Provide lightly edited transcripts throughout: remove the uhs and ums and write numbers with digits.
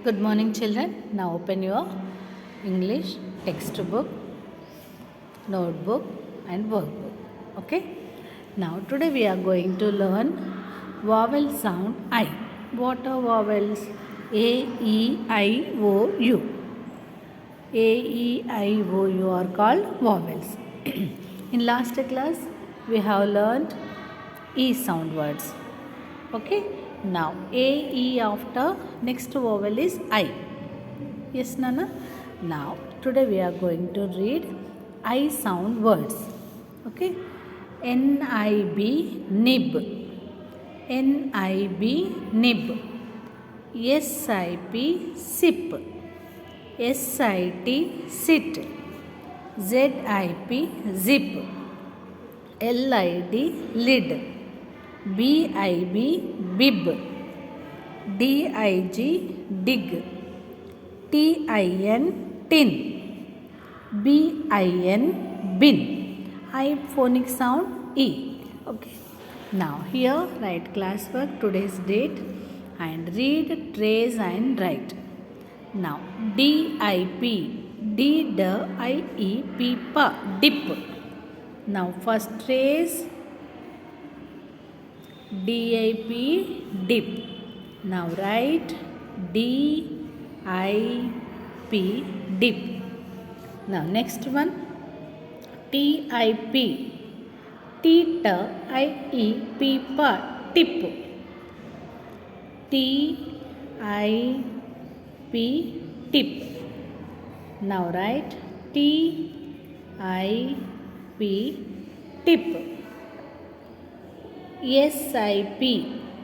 Good morning, children. Now open your English textbook, notebook, and workbook. Okay. Now today we are going to learn vowel sound I. What are vowels? A, E, I, O, U. A, E, I, O, U are called vowels. In last class we have learned E sound words. Okay. Now A, E after next vowel is I. Yes, Nana? Now, today we are going to read I sound words. Okay? N-I-B, nib. N-I-B, nib. S-I-P, sip. S-I-T, sit. Z-I-P, zip. L-I-D, lid. B-I-B, bib. D-I-G, dig. T-I-N, tin. B-I-N, bin. I phonic sound E. Okay. Now here write classwork, today's date, and read, trace and write. Now D-I-P, D-I-E-P, dip. Now first trace, D-I-P, dip. Now write D-I-P, dip. Now next one, T-I-P, T-I-E-P, tip. T-I-P, tip. Now write T-I-P, tip. S-I-P,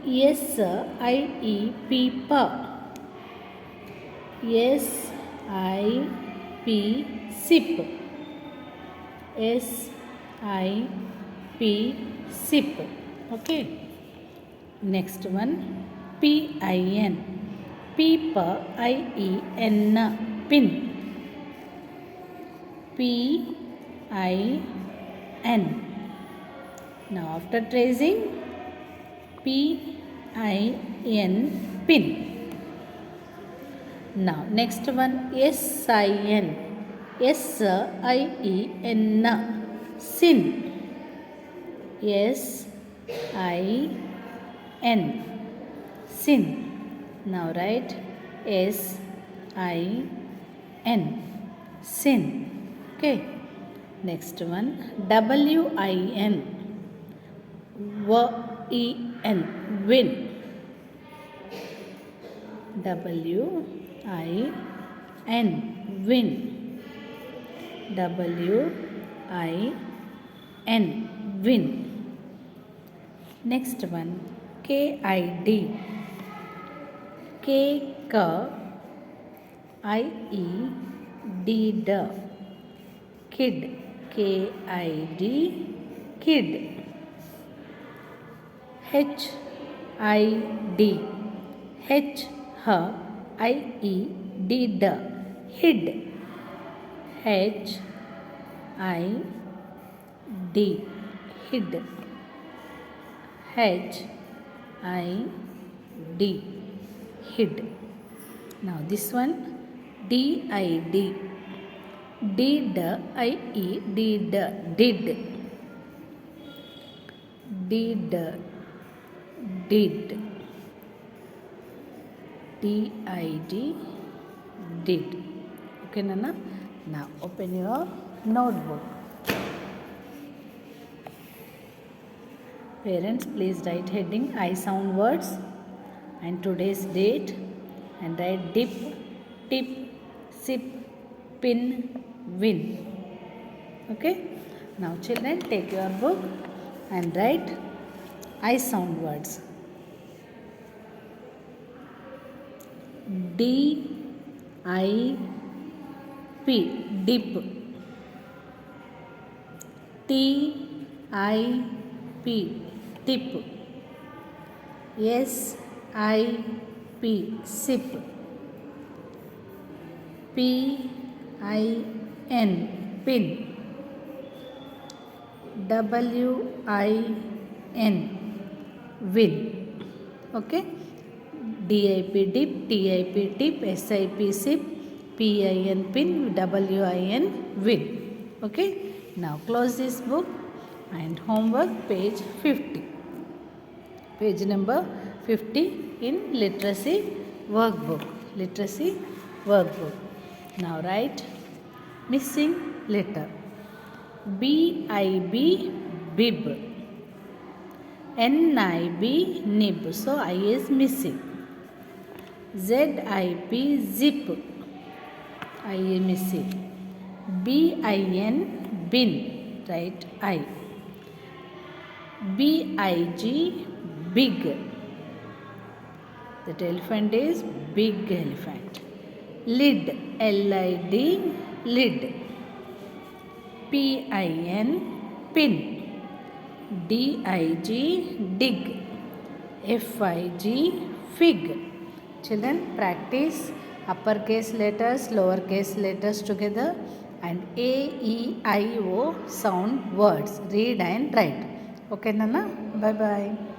S-I-E-P, S-I-P, sip. S-I-P, sip. Okay. Next one, P-I-N, P-I-E-N, pin. P-I-N. Now after tracing, P-I-N, pin. Now next one, S-I-N, S-I-E-N, sin. S-I-N, sin. Now write S-I-N, sin. Okay. Next one, W-I-N, W-E-N, win. W-I-N, win. W-I-N, win. Next one, K-I-D, K-I-E-D, kid. K-I-D, kid. H-I-D, H-I-E-D, hid. H-I-D, hid. H-I-D, hid. Now this one, D-I-D, D-I-E-D, did. Did. D-I-D, did. Okay, Nana? Now open your notebook. Parents, please write heading I sound words and today's date, and write dip, tip, sip, pin, win. Okay? Now children, take your book and write I sound words. D-I-P, dip. T-I-P, tip. S-I-P, sip. P-I-N, pin. W-I-N, win. Okay. DIP dip, TIP tip, SIP sip, PIN pin, WIN win. Okay, now close this book and homework page 50. Page number 50 in literacy workbook. Literacy workbook. Now write missing letter. BIB bib. NIB nib. So I is missing. ZIP zip. I is missing. BIN bin. Write I. BIG big. That elephant is big elephant. Lid, LID lid. PIN pin. DIG dig. FIG fig. Children, practice uppercase letters, lowercase letters together and A, E, I, O sound words. Read and write. Okay, Nana? Bye bye.